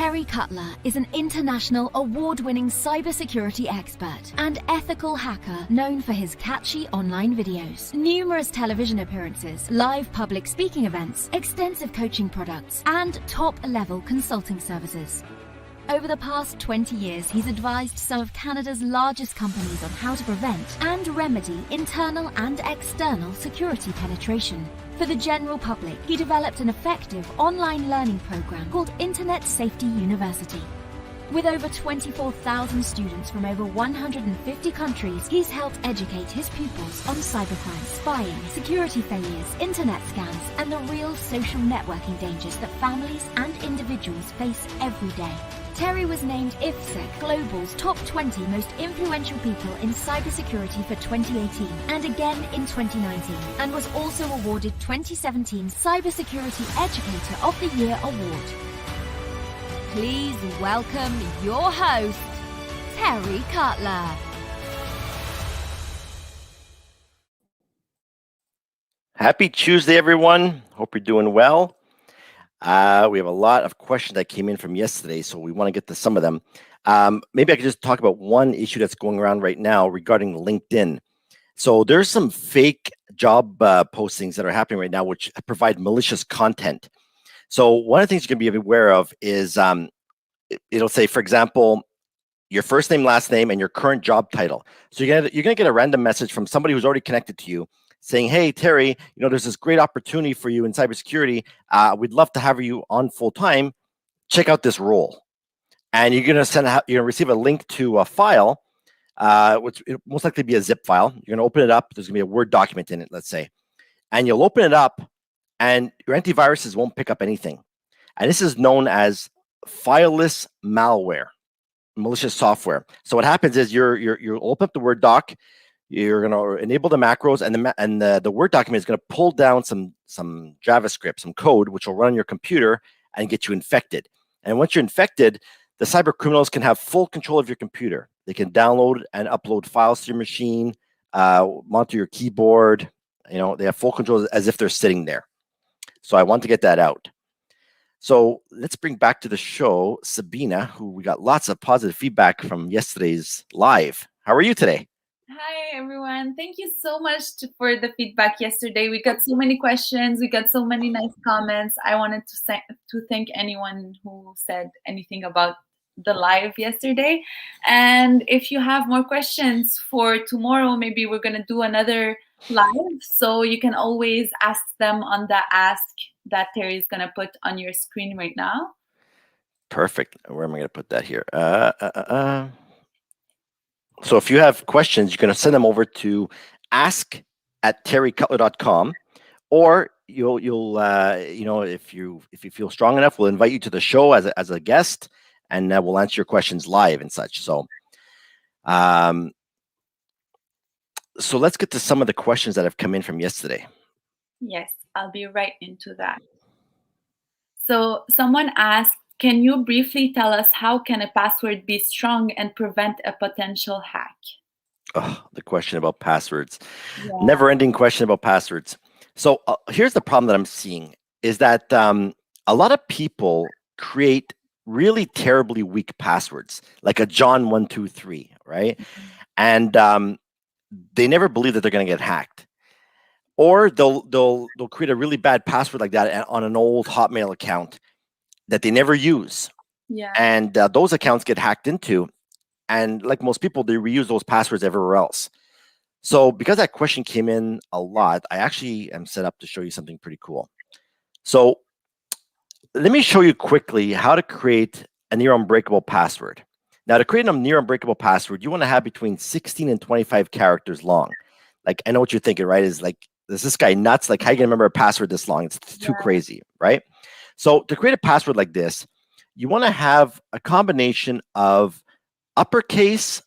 Terry Cutler is an international award-winning cybersecurity expert and ethical hacker known for his catchy online videos, numerous television appearances, live public speaking events, extensive coaching products, and top-level consulting services. Over the past 20 years, he's advised some of Canada's largest companies on how to prevent and remedy internal and external security penetration. For the general public, he developed an effective online learning program called Internet Safety University. With over 24,000 students from over 150 countries, he's helped educate his pupils on cybercrime, spying, security failures, internet scams, and the real social networking dangers that families and individuals face every day. Terry was named IFSEC Global's top 20 most influential people in cybersecurity for 2018 and again in 2019, and was also awarded 2017 Cybersecurity Educator of the Year award. Please welcome your host, Terry Cutler. Happy Tuesday, everyone. Hope you're doing well. We have a lot of questions that came in from yesterday, so we want to get to some of them. Maybe I could just talk about one issue that's going around right now regarding LinkedIn. So there's some fake job postings that are happening right now, which provide malicious content. So one of the things you can be aware of is it'll say, for example, your first name, last name, and your current job title. So you're gonna get a random message from somebody who's already connected to you, saying, hey, Terry, there's this great opportunity for you in cybersecurity. We'd love to have you on full time. Check out this role. And you're going to receive a link to a file, which will most likely be a zip file. You're going to open it up. There's going to be a Word document in it, let's say. And you'll open it up, and your antiviruses won't pick up anything. And this is known as fileless malware, malicious software. So what happens is you'll open up the Word doc. You're going to enable the macros, and the Word document is going to pull down some JavaScript, some code, which will run on your computer and get you infected. And once you're infected, the cyber criminals can have full control of your computer. They can download and upload files to your machine, monitor your keyboard. They have full control as if they're sitting there. So I want to get that out. So let's bring back to the show Sabina, who we got lots of positive feedback from yesterday's live. How are you today? Hi, everyone. Thank you so much for the feedback yesterday. We got so many questions. We got so many nice comments. I wanted to thank anyone who said anything about the live yesterday. And if you have more questions for tomorrow, maybe we're going to do another live. So you can always ask them on the ask that Terry is going to put on your screen right now. Perfect. Where am I going to put that here? So if you have questions, you're going to send them over to ask@terrycutler.com, or you'll if you feel strong enough, we'll invite you to the show as a guest, and we'll answer your questions live and such. So, so let's get to some of the questions that have come in from yesterday. Yes, I'll be right into that. So someone asked, can you briefly tell us how can a password be strong and prevent a potential hack? Oh, the question about passwords. Yeah. Never-ending question about passwords. So here's the problem that I'm seeing is that a lot of people create really terribly weak passwords, like a John123, right? Mm-hmm. And they never believe that they're going to get hacked. Or they'll create a really bad password like that on an old Hotmail account that they never use. Yeah. And those accounts get hacked into. And like most people, they reuse those passwords everywhere else. So because that question came in a lot, I actually am set up to show you something pretty cool. So let me show you quickly how to create a near unbreakable password. Now, to create a near unbreakable password, you want to have between 16 and 25 characters long. Like, I know what you're thinking, right? Is like, is this guy nuts? Like, how you can remember a password this long? It's too crazy, right? So to create a password like this, you want to have a combination of uppercase,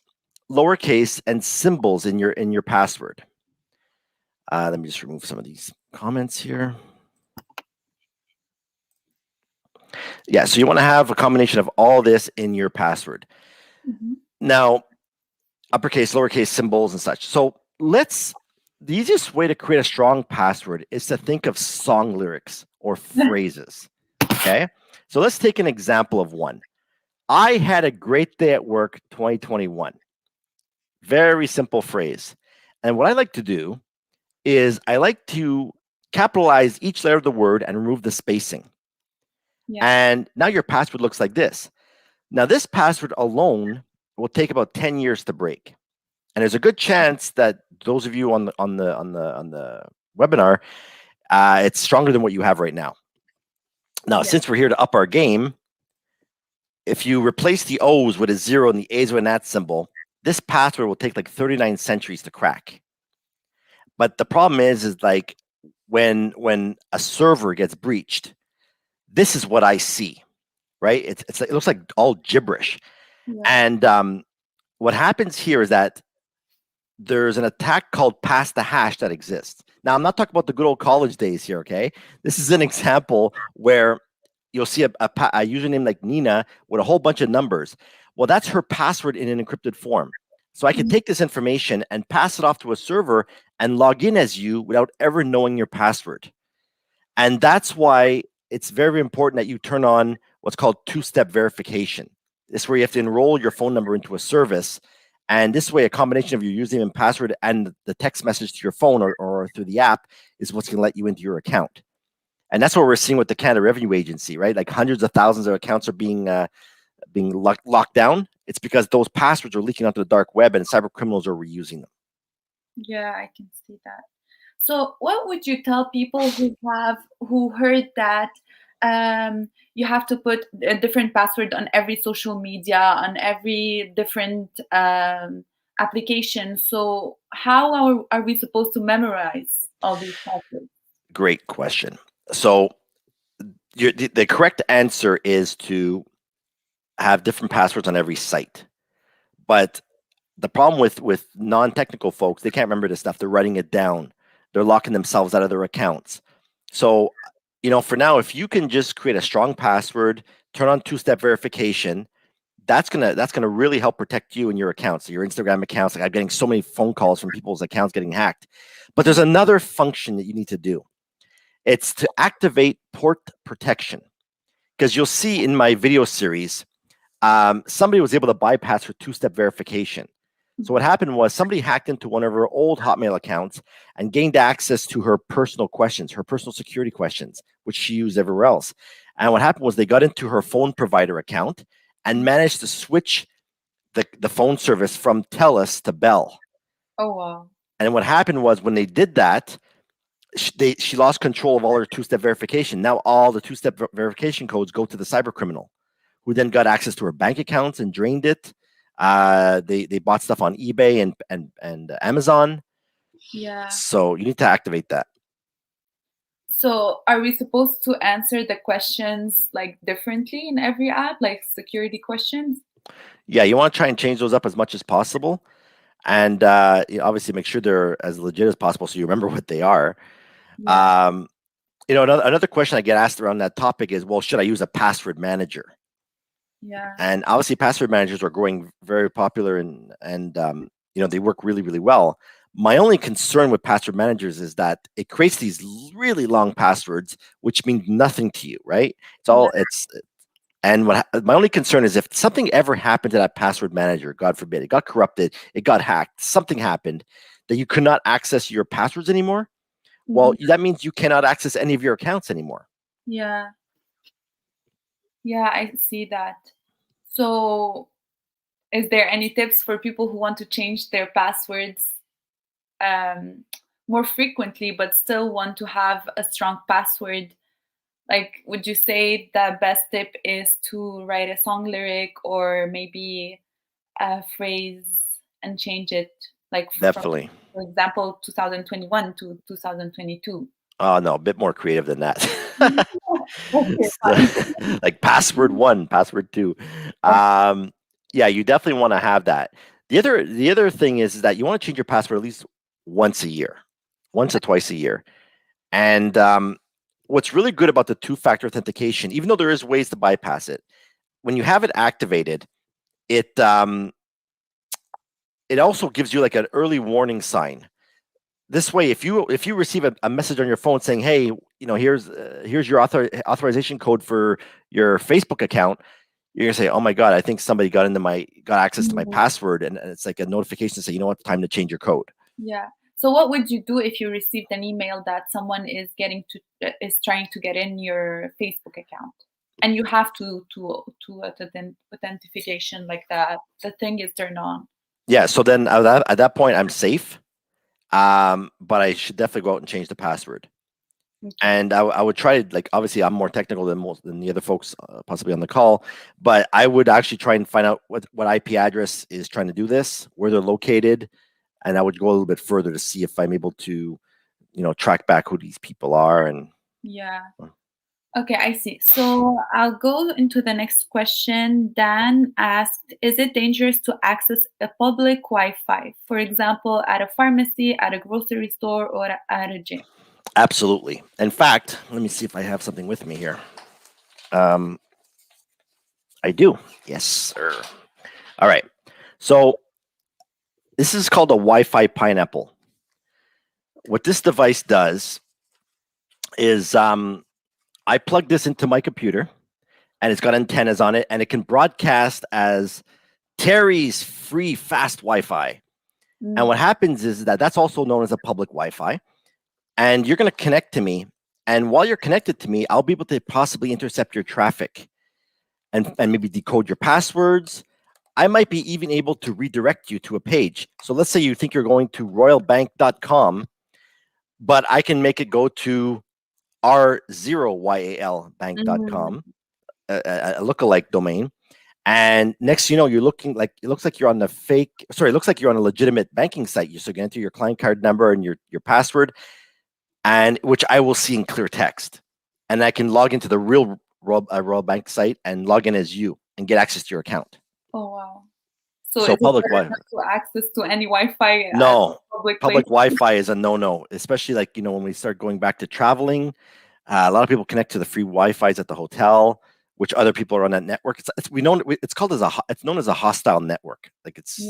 lowercase, and symbols in your password. Let me just remove some of these comments here. Yeah, so you want to have a combination of all this in your password. Mm-hmm. Now, uppercase, lowercase, symbols, and such. So the easiest way to create a strong password is to think of song lyrics or phrases. Okay, So let's take an example of one. I had a great day at work 2021. Very simple phrase. And what I like to do is I like to capitalize each letter of the word and remove the spacing. Yeah. And now your password looks like this. Now this password alone will take about 10 years to break. And there's a good chance that those of you on the webinar, it's stronger than what you have right now. Now, since we're here to up our game, if you replace the O's with a 0 and the A's with an @ symbol, this password will take like 39 centuries to crack. But the problem is like when a server gets breached, this is what I see, right? It looks like all gibberish. Yeah. And what happens here is that there's an attack called pass the hash that exists. Now, I'm not talking about the good old college days here, okay? This is an example where you'll see a username like Nina with a whole bunch of numbers. Well, that's her password in an encrypted form. So I can take this information and pass it off to a server and log in as you without ever knowing your password. And that's why it's very important that you turn on what's called two-step verification. This is where you have to enroll your phone number into a service. And this way, a combination of your username and password and the text message to your phone or through the app is what's going to let you into your account. And that's what we're seeing with the Canada Revenue Agency, right? Like hundreds of thousands of accounts are being locked down. It's because those passwords are leaking onto the dark web and cyber criminals are reusing them. Yeah, I can see that. So what would you tell people who heard that you have to put a different password on every social media, on every different application? So how are we supposed to memorize all these passwords? Great question. So the correct answer is to have different passwords on every site. But the problem with non-technical folks, they can't remember this stuff. They're writing it down. They're locking themselves out of their accounts. So, for now, if you can just create a strong password, turn on two-step verification, that's gonna really help protect you and your accounts, your Instagram accounts. Like I'm getting so many phone calls from people's accounts getting hacked. But there's another function that you need to do. It's to activate port protection. Because you'll see in my video series, somebody was able to bypass her two-step verification. So what happened was somebody hacked into one of her old Hotmail accounts and gained access to her personal questions, her personal security questions, which she used everywhere else. And what happened was they got into her phone provider account and managed to switch the phone service from TELUS to Bell. Oh, wow. And what happened was when they did that, she lost control of all her two-step verification. Now all the two-step verification codes go to the cyber criminal, who then got access to her bank accounts and drained it. They bought stuff on eBay and Amazon. Yeah. So you need to activate that. So are we supposed to answer the questions like differently in every app, like security questions? Yeah, you want to try and change those up as much as possible. And obviously make sure they're as legit as possible so you remember what they are. Yeah. Another question I get asked around that topic is, well, should I use a password manager? Yeah. And obviously password managers are growing very popular and they work really, really well. My only concern with password managers is that it creates these really long passwords, which mean nothing to you, right? My only concern is if something ever happened to that password manager, God forbid, it got corrupted, it got hacked, something happened that you could not access your passwords anymore. Well, that means you cannot access any of your accounts anymore. Yeah. Yeah, I see that. So is there any tips for people who want to change their passwords more frequently, but still want to have a strong password? Like, would you say the best tip is to write a song lyric or maybe a phrase and change it? Like, Definitely. from, for example, 2021 to 2022. Oh, no, a bit more creative than that. Okay, like password 1, password 2. Yeah, you definitely want to have that. The other thing is that you want to change your password at least once a year, once or twice a year. And what's really good about the two-factor authentication, even though there is ways to bypass it, when you have it activated, it also gives you like an early warning sign. this way, if you receive a message on your phone saying, "Hey, here's your authorization code for your Facebook account," you're gonna say, "Oh my God, I think somebody got access to my password," and it's like a notification to say, "You know what? Time to change your code." Yeah. So what would you do if you received an email that someone is trying to get in your Facebook account, and you have to authentication, like the thing is turned on? Yeah. So then at that point, I'm safe. But I should definitely go out and change the password. Okay. And I would try to, like, obviously I'm more technical than the other folks possibly on the call, but I would actually try and find out what IP address is trying to do this, where they're located, and I would go a little bit further to see if I'm able to, track back who these people are. And Yeah. Okay, I see. So I'll go into the next question. Dan asked, is it dangerous to access a public Wi-Fi, for example, at a pharmacy, at a grocery store, or at a gym? Absolutely. In fact, let me see if I have something with me here. I do. Yes, sir. All right. So this is called a Wi-Fi pineapple. What this device does is I plug this into my computer, and it's got antennas on it, and it can broadcast as Terry's free fast Wi-Fi. And what happens is that's also known as a public Wi-Fi. And you're going to connect to me. And while you're connected to me, I'll be able to possibly intercept your traffic and maybe decode your passwords. I might be even able to redirect you to a page. So let's say you think you're going to royalbank.com, but I can make it go to r0yalbank.com, a lookalike domain. And next, you're looking like, it looks like you're on it looks like you're on a legitimate banking site. So you can enter your client card number and your password, and which I will see in clear text. And I can log into the real Royal Bank site and log in as you and get access to your account. Oh, wow. So is public it better not to access to any Wi-Fi? No, public Wi-Fi is a no-no, especially like, when we start going back to traveling. A lot of people connect to the free Wi-Fi's at the hotel, which other people are on that network. It's known as a hostile network. Like it's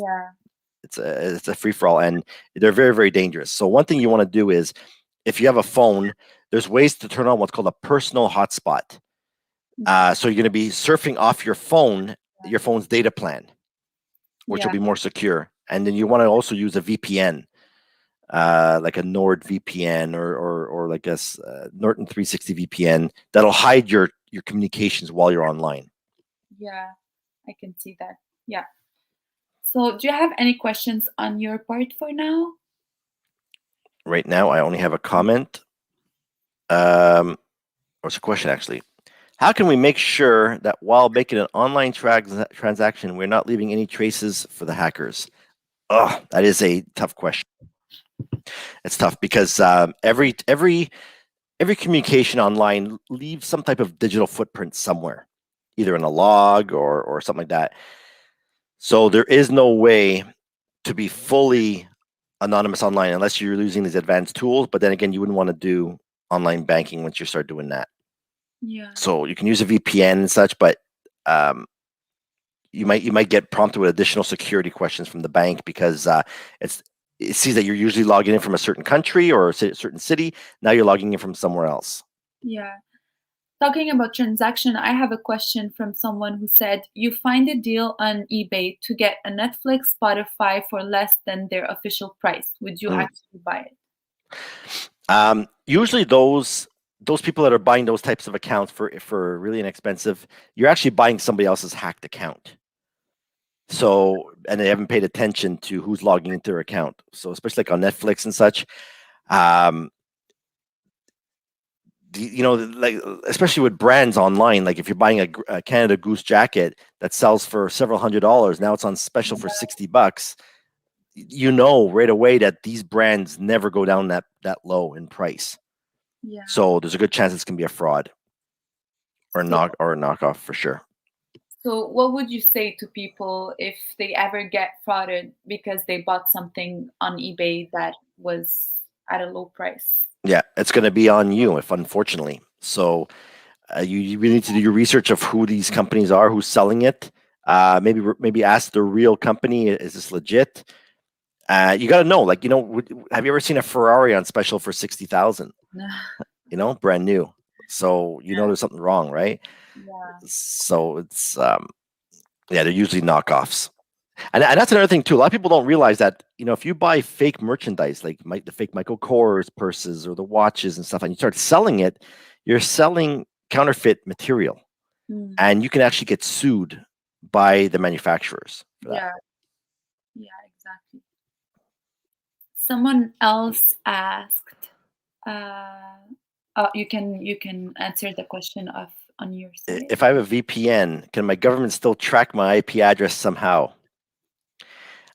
a free-for-all, and they're very, very dangerous. So one thing you want to do is, if you have a phone, there's ways to turn on what's called a personal hotspot. So you're going to be surfing off your phone's data plan, which will be more secure. And then you want to also use a VPN, like a Nord VPN or like a Norton 360 VPN that'll hide your communications while you're online. Yeah, I can see that. Yeah. So do you have any questions on your part for now? Right now, I only have a comment. What's a question, actually? How can we make sure that while making an online transaction, we're not leaving any traces for the hackers? Oh, that is a tough question. It's tough because every communication online leaves some type of digital footprint somewhere, either in a log or something like that. So there is no way to be fully anonymous online unless you're using these advanced tools. But then again, you wouldn't want to do online banking once you start doing that. Yeah. So you can use a VPN and such, but you might get prompted with additional security questions from the bank because it sees that you're usually logging in from a certain country or a certain city. Now you're logging in from somewhere else. Yeah. Talking about transaction, I have a question from someone who said, you find a deal on eBay to get a Netflix, Spotify for less than their official price. Would you actually buy it? Usually those people that are buying those types of accounts for really inexpensive, you're actually buying somebody else's hacked account. So, and they haven't paid attention to who's logging into their account. So especially like on Netflix and such, like especially with brands online, like if you're buying a Canada Goose jacket that sells for several $100s, now it's on special for $60. Right away that these brands never go down that low in price. Yeah. So there's a good chance it's gonna be a fraud or a knockoff for sure. So what would you say to people if they ever get frauded because they bought something on eBay that was at a low price? Yeah, it's going to be on you, unfortunately. So you really need to do your research of who these companies are, who's selling it. Maybe ask the real company, is this legit? You got to know, like, have you ever seen a Ferrari on special for 60,000? Brand new. So there's something wrong, right? Yeah. So it's they're usually knockoffs. And that's another thing too. A lot of people don't realize that, if you buy fake merchandise, like the fake Michael Kors purses or the watches and stuff, and you start selling it, you're selling counterfeit material, and you can actually get sued by the manufacturers for that. Yeah, exactly. Someone else asked, you can answer the question on your side. If I have a VPN, can my government still track my IP address somehow?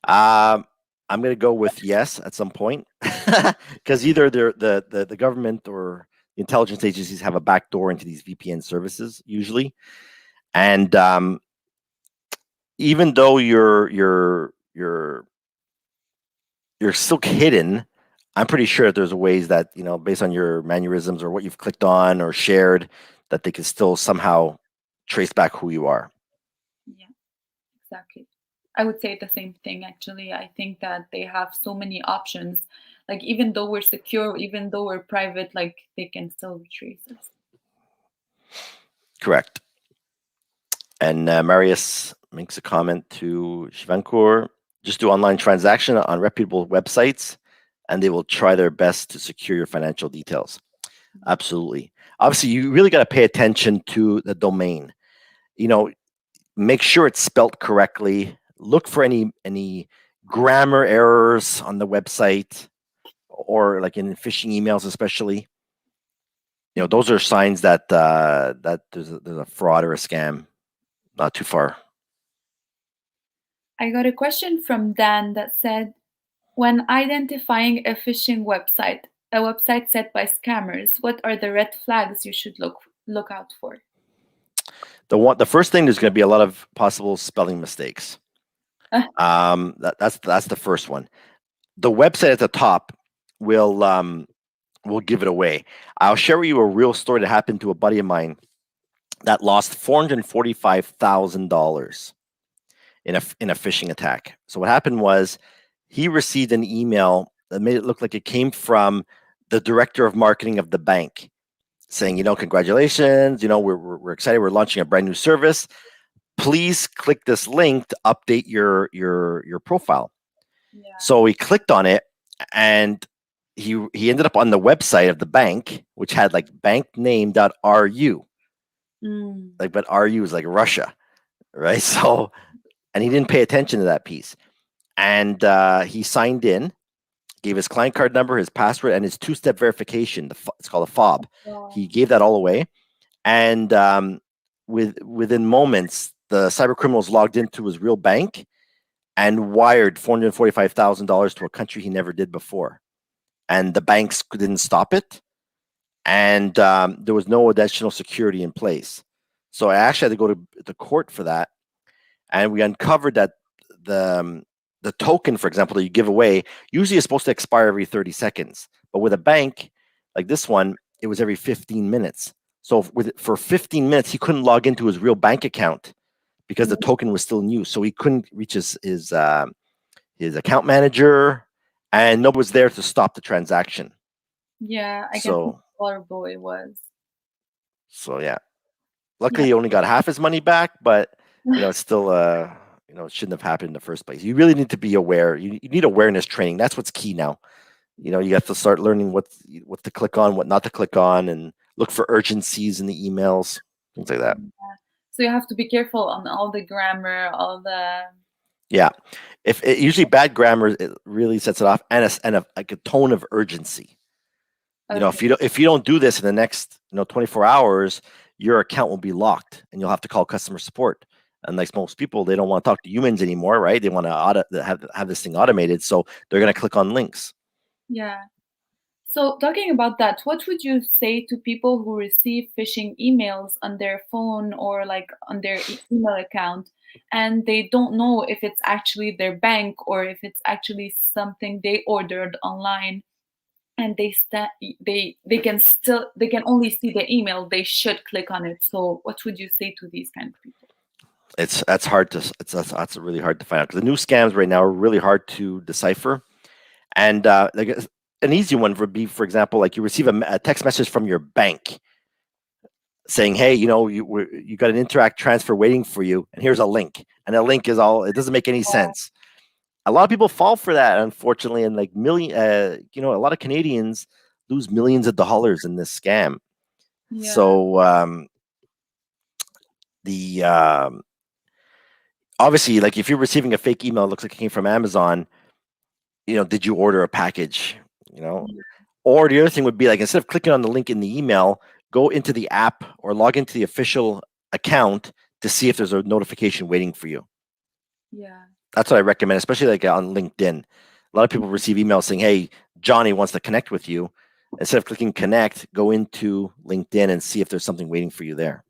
I'm going to go with yes at some point, because either the government or the intelligence agencies have a backdoor into these VPN services usually, and even though you're still hidden, I'm pretty sure that there's ways that, based on your mannerisms or what you've clicked on or shared, that they can still somehow trace back who you are. Yeah, exactly. I would say the same thing, actually. I think that they have so many options. Like, even though we're secure, even though we're private, like, they can still retrieve us. Correct. And Marius makes a comment to Shivankur, just do online transaction on reputable websites, and they will try their best to secure your financial details. Absolutely. Obviously, you really got to pay attention to the domain. Make sure it's spelt correctly. Look for any grammar errors on the website, or like in phishing emails, especially. Those are signs that that there's a fraud or a scam not too far. I got a question from Dan that said, when identifying a phishing website, a website set by scammers, what are the red flags you should look out for? The first thing, there's going to be a lot of possible spelling mistakes. That's the first one. The website at the top will give it away. I'll share with you a real story that happened to a buddy of mine that lost $445,000 in a phishing attack. So what happened was, he received an email that made it look like it came from the director of marketing of the bank, saying, congratulations, we're excited, we're launching a brand new service. Please click this link to update your profile. Yeah. So he clicked on it, and he ended up on the website of the bank, which had like bankname.ru. Like, but RU is like Russia, right? So, and he didn't pay attention to that piece. And he signed in, gave his client card number, his password, and his two-step verification. It's called a fob. Wow. He gave that all away. And within moments, the cyber criminals logged into his real bank and wired $445,000 to a country he never did before. And the banks didn't stop it. And there was no additional security in place. So I actually had to go to the court for that. And we uncovered that the token, for example, that you give away usually is supposed to expire every 30 seconds. But with a bank like this one, it was every 15 minutes. So for 15 minutes, he couldn't log into his real bank account because the token was still in use. So he couldn't reach his account manager, and nobody was there to stop the transaction. Yeah, I guess how horrible it was. So yeah, luckily he only got half his money back, but it's still it shouldn't have happened in the first place. You really need to be aware. You need awareness training. That's what's key now. You have to start learning what to click on, what not to click on, and look for urgencies in the emails, things like that. Yeah. So you have to be careful on all the grammar, all the. Yeah, usually bad grammar, it really sets it off, and like a tone of urgency. Okay. If you don't do this in the next 24 hours, your account will be locked, and you'll have to call customer support. And like most people, they don't want to talk to humans anymore, right? They want to have this thing automated, so they're going to click on links. Yeah. So talking about that, what would you say to people who receive phishing emails on their phone or like on their email account, and they don't know if it's actually their bank or if it's actually something they ordered online, and they can only see the email, they should click on it. So what would you say to these kind of people? that's hard to that's really hard to find out, because the new scams right now are really hard to decipher. And like an easy one would be, for example, like you receive a text message from your bank saying, hey, you got an Interact transfer waiting for you, and here's a link. And the link is all, it doesn't make any sense. A lot of people fall for that, unfortunately, and like a lot of Canadians lose millions of dollars in this scam. Yeah. So the obviously, like if you're receiving a fake email, it looks like it came from Amazon, did you order a package? Or the other thing would be, like, instead of clicking on the link in the email, go into the app or log into the official account to see if there's a notification waiting for you. Yeah. That's what I recommend, especially like on LinkedIn. A lot of people receive emails saying, hey, Johnny wants to connect with you. Instead of clicking connect, go into LinkedIn and see if there's something waiting for you there.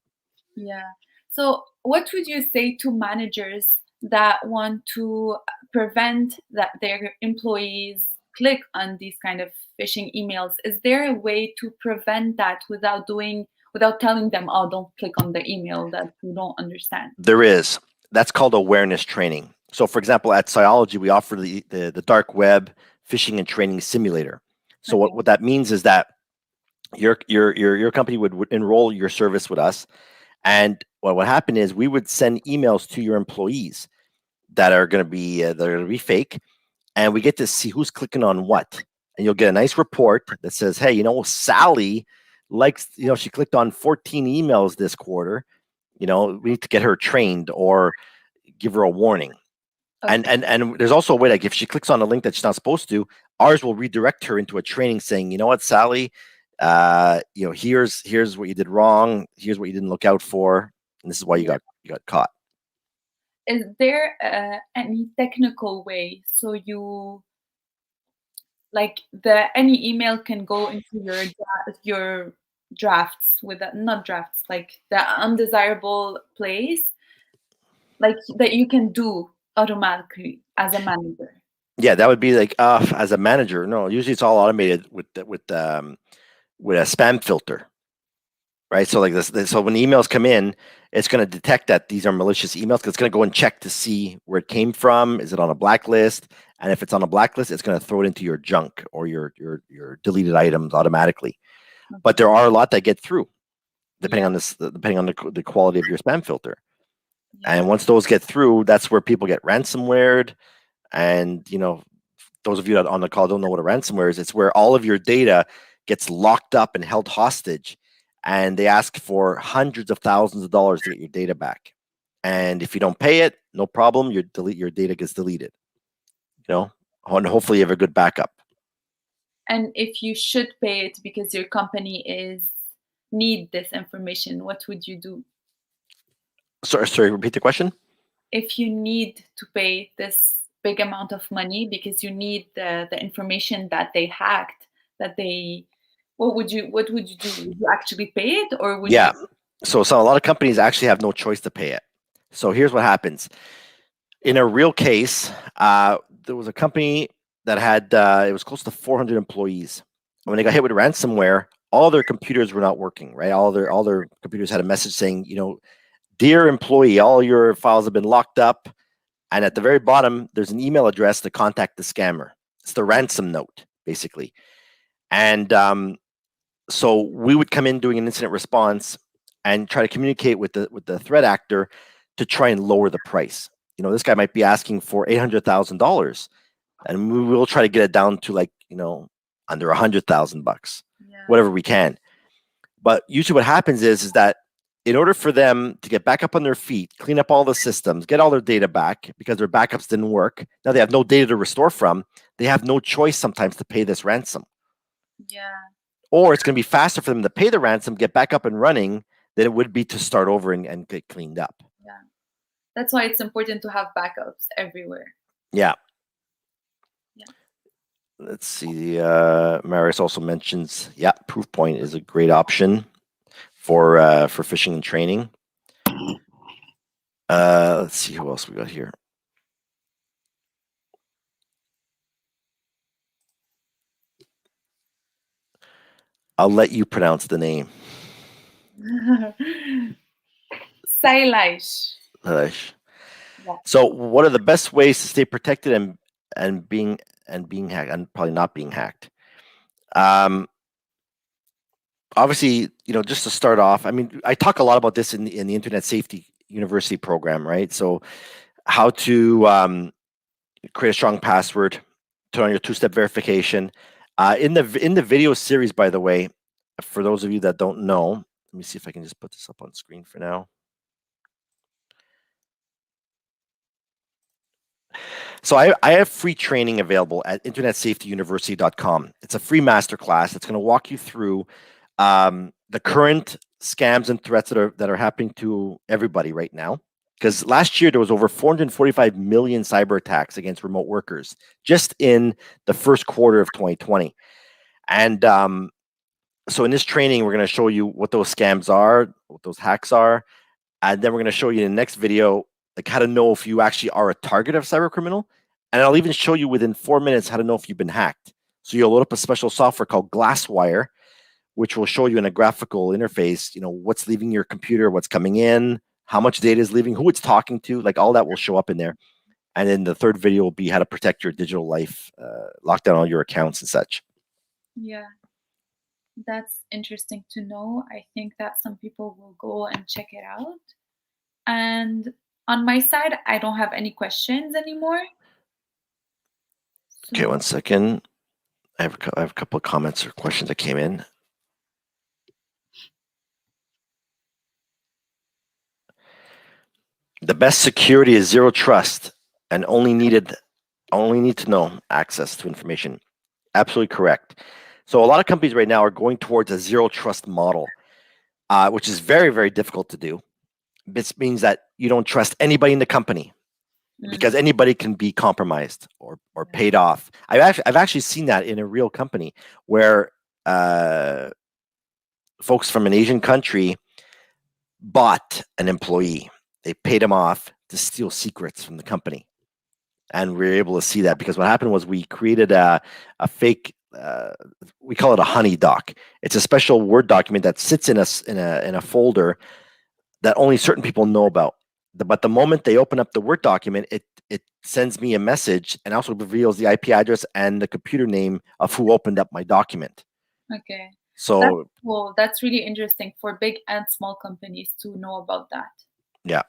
Yeah. So what would you say to managers that want to prevent that their employees click on these kind of phishing emails? Is there a way to prevent that without telling them, oh, don't click on the email that you don't understand? There is. That's called awareness training. So, for example, at Psyology, we offer the dark web phishing and training simulator. So Okay. what that means is that your company would enroll your service with us, and what would happen is we would send emails to your employees that are going to be fake, and we get to see who's clicking on what, and you'll get a nice report that says, hey, Sally likes, she clicked on 14 emails this quarter. We need to get her trained or give her a warning. Okay. And there's also a way, like if she clicks on a link that she's not supposed to, ours will redirect her into a training saying, you know what, Sally, here's what you did wrong, here's what you didn't look out for, and this is why you got caught. Is there any technical way so you any email can go into your drafts not drafts, like the undesirable place, like that you can do automatically as a manager? Yeah, that would be like as a manager. No, usually it's all automated with a spam filter, right? So like this so when emails come in, it's going to detect that these are malicious emails, because it's going to go and check to see where it came from. Is it on a blacklist? And if it's on a blacklist, it's going to throw it into your junk or your deleted items automatically. But there are a lot that get through, depending on the quality of your spam filter. And once those get through, that's where people get ransomwared. And those of you that on the call don't know what a ransomware is. It's where all of your data gets locked up and held hostage, and they ask for hundreds of thousands of dollars to get your data back. And if you don't pay it, no problem, your data gets deleted. And hopefully you have a good backup. And if you should pay it because your company need this information, what would you do? Sorry, repeat the question. If you need to pay this big amount of money because you need the information that they hacked, what would you do? Would you actually pay it, or would you? So a lot of companies actually have no choice to pay it. So here's what happens. In a real case, there was a company that had it was close to 400 employees. When they got hit with ransomware, all their computers were not working, right? All their computers had a message saying, dear employee, all your files have been locked up. And at the very bottom, there's an email address to contact the scammer. It's the ransom note, basically. And so we would come in doing an incident response and try to communicate with the threat actor to try and lower the price. This guy might be asking for $800,000, and we will try to get it down to under $100,000, whatever we can. But usually what happens is that in order for them to get back up on their feet, clean up all the systems, get all their data back because their backups didn't work, now they have no data to restore from, they have no choice sometimes to pay this ransom. Yeah. Or it's going to be faster for them to pay the ransom, get back up and running, than it would be to start over and get cleaned up. Yeah. That's why it's important to have backups everywhere. Yeah. Let's see. Marius also mentions, Proofpoint is a great option for phishing and training. Let's see who else we got here. I'll let you pronounce the name. Sailage. Harish. Yeah. So, what are the best ways to stay protected and being hacked and probably not being hacked? Obviously, just to start off, I mean, I talk a lot about this in the Internet Safety University program, right? So, how to create a strong password, turn on your two-step verification. In the video series, by the way, for those of you that don't know, let me see if I can just put this up on screen for now. So I have free training available at internetsafetyuniversity.com. It's a free masterclass that's going to walk you through the current scams and threats that are happening to everybody right now. Because last year there was over 445 million cyber attacks against remote workers just in the first quarter of 2020. And so in this training, we're going to show you what those scams are, what those hacks are, and then we're going to show you in the next video like how to know if you actually are a target of cyber criminal. And I'll even show you within 4 minutes how to know if you've been hacked. So you'll load up a special software called Glasswire, which will show you in a graphical interface, what's leaving your computer, what's coming in, how much data is leaving, who it's talking to, like all that will show up in there. And then the third video will be how to protect your digital life, lock down all your accounts and such. Yeah, that's interesting to know. I think that some people will go and check it out. And on my side, I don't have any questions anymore. Okay, 1 second. I have a couple of comments or questions that came in. The best security is zero trust and only need to know access to information. Absolutely correct. So a lot of companies right now are going towards a zero trust model, which is very, very difficult to do. This means that you don't trust anybody in the company because anybody can be compromised or paid off. I've actually seen that in a real company where folks from an Asian country bought an employee. They paid him off to steal secrets from the company. And we were able to see that because what happened was we created a fake, we call it a honey doc. It's a special Word document that sits in a folder that only certain people know about. But the moment they open up the Word document, it sends me a message and also reveals the IP address and the computer name of who opened up my document. Okay. So that's cool. That's really interesting for big and small companies to know about that. Yeah.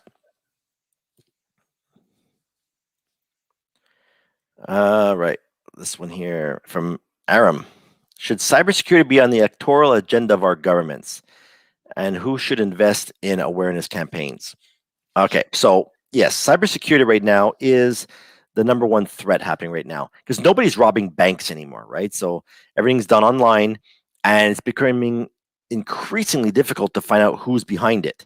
Right. This one here from Aram. Should cybersecurity be on the electoral agenda of our governments? And who should invest in awareness campaigns? Okay, so yes, cybersecurity right now is the number one threat happening right now because nobody's robbing banks anymore, right? So everything's done online and it's becoming increasingly difficult to find out who's behind it.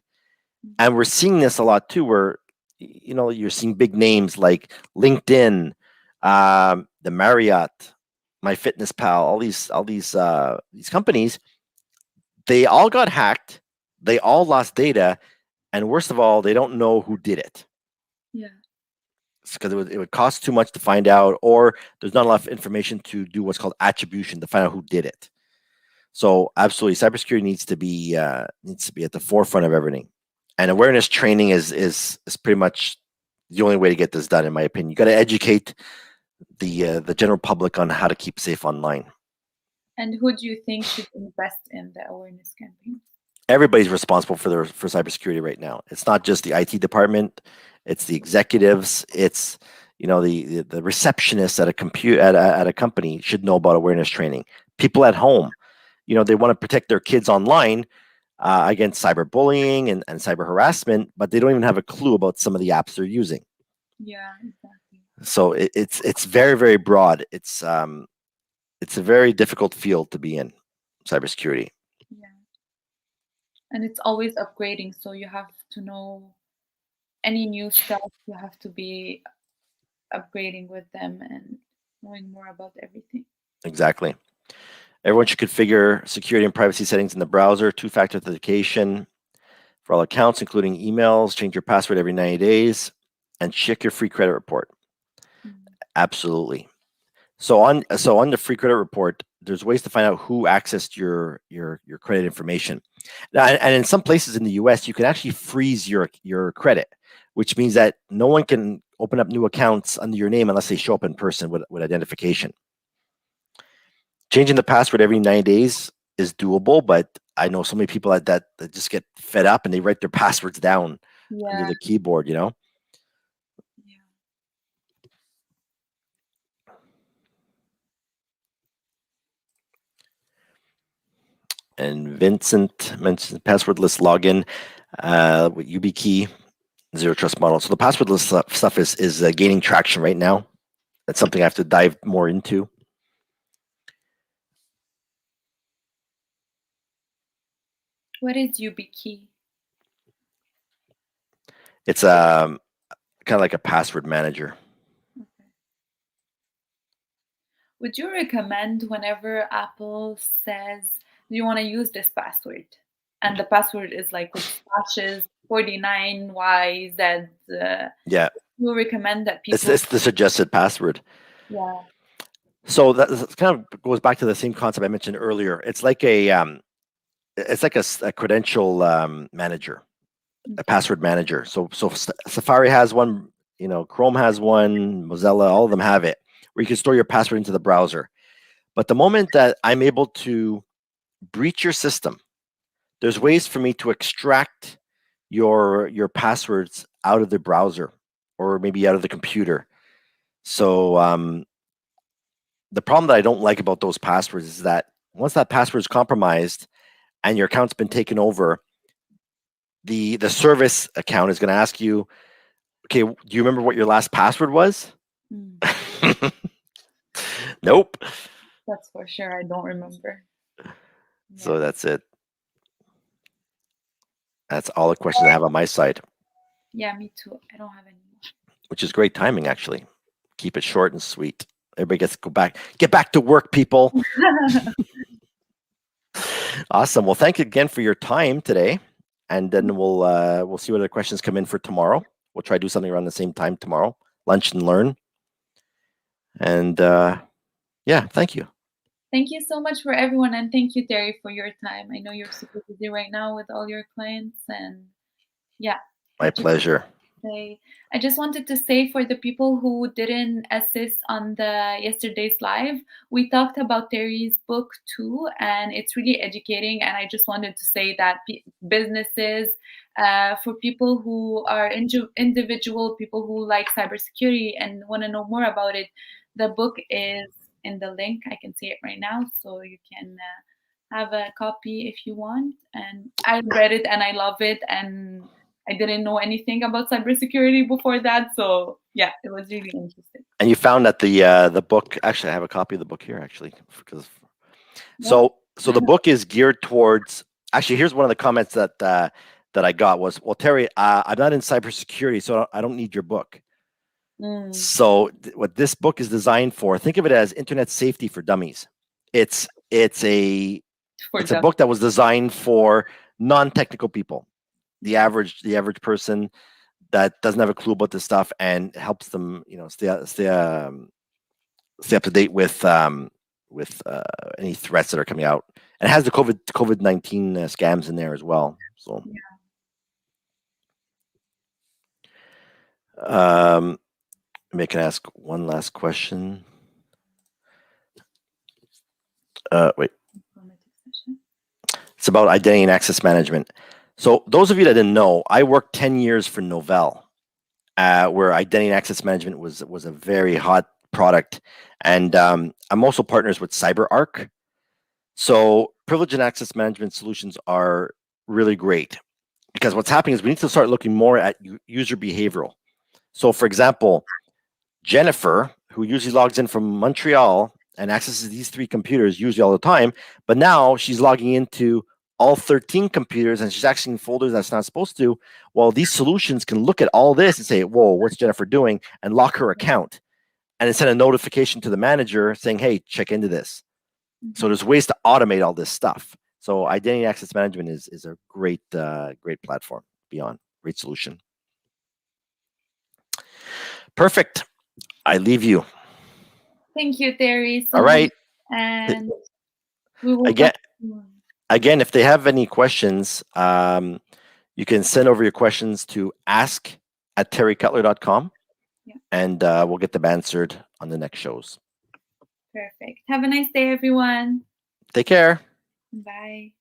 And we're seeing this a lot too, where you're seeing big names like LinkedIn, the Marriott, MyFitnessPal, all these companies, they all got hacked, they all lost data, and worst of all, they don't know who did it. Yeah. Because it would cost too much to find out, or there's not enough information to do what's called attribution to find out who did it. So absolutely, cybersecurity needs to be at the forefront of everything, and awareness training is pretty much the only way to get this done, in my opinion. You got to educate the general public on how to keep safe online. And who do you think should invest in the awareness campaign? Everybody's responsible for cybersecurity right now. It's not just the IT department; it's the executives. It's the receptionists at a company should know about awareness training. People at home, they want to protect their kids online against cyberbullying and cyber harassment, but they don't even have a clue about some of the apps they're using. Yeah, exactly. So it's very, very broad. It's a very difficult field to be in, cybersecurity. Yeah. And it's always upgrading, so you have to know any new stuff. You have to be upgrading with them and knowing more about everything. Exactly. Everyone should configure security and privacy settings in the browser, two-factor authentication for all accounts, including emails, change your password every 90 days, and check your free credit report. Absolutely. So on the free credit report, there's ways to find out who accessed your credit information. Now, and in some places in the US, you can actually freeze your credit, which means that no one can open up new accounts under your name unless they show up in person with identification. Changing the password every 9 days is doable, but I know so many people that just get fed up and they write their passwords down under the keyboard, you know? And Vincent mentioned passwordless login with YubiKey, zero trust model. So the passwordless stuff is gaining traction right now. That's something I have to dive more into. What is YubiKey? It's kind of like a password manager. Okay. Would you recommend whenever Apple says, do you want to use this password? And the password is like with slashes 49YZ. Yeah. You recommend that people. It's the suggested password. Yeah. So that kind of goes back to the same concept I mentioned earlier. It's like a credential manager, a password manager. So Safari has one, you know, Chrome has one, Mozilla, all of them have it, where you can store your password into the browser. But the moment that I'm able to breach your system, there's ways for me to extract your passwords out of the browser or maybe out of the computer. So the problem that I don't like about those passwords is that once that password is compromised and your account's been taken over, the service account is going to ask you, okay, do you remember what your last password was? Nope. That's for sure. I don't remember. So that's it. That's all the questions I have on my side. Yeah, me too. I don't have any more. Which is great timing, actually. Keep it short and sweet. Everybody gets to get back to work, people. Awesome. Well, thank you again for your time today. And then we'll see what other questions come in for tomorrow. We'll try to do something around the same time tomorrow. Lunch and learn. And yeah, thank you. Thank you so much for everyone, and thank you, Terry, for your time. I know you're super busy right now with all your clients, and yeah. My pleasure. I just wanted to say, for the people who didn't assist on the yesterday's live, we talked about Terry's book too, and it's really educating. And I just wanted to say that businesses, for people who are individual people who like cybersecurity and want to know more about it, the book is in the link. I can see it right now, so you can have a copy if you want. And I read it and I love it, and I didn't know anything about cybersecurity before that, so yeah, it was really interesting. And you found that the book, actually, I have a copy of the book here, actually, because so the book is geared towards. Actually, here's one of the comments that I got was, well, Terry, I'm not in cybersecurity, so I don't need your book. So what this book is designed for, think of it as internet safety for dummies. It's a book that was designed for non-technical people, the average person that doesn't have a clue about this stuff, and helps them, you know, stay up to date with any threats that are coming out. And it has the COVID-19 scams in there as well. So maybe I can ask one last question. Wait. It's about identity and access management. So those of you that didn't know, I worked 10 years for Novell, where identity and access management was a very hot product. And I'm also partners with CyberArk. So privilege and access management solutions are really great, because what's happening is we need to start looking more at user behavioral. So for example, Jennifer, who usually logs in from Montreal and accesses these 3 computers usually all the time, but now she's logging into all 13 computers and she's accessing folders that's not supposed to. Well, these solutions can look at all this and say, whoa, what's Jennifer doing? And lock her account. And then send a notification to the manager saying, hey, check into this. So there's ways to automate all this stuff. So identity access management is a great platform. Beyond, great solution. Perfect. I leave you. Thank you, Terry. All right. And we will again, if they have any questions, you can send over your questions to ask terrycutler.com. Yeah. And we'll get them answered on the next shows. Perfect. Have a nice day, everyone. Take care. Bye.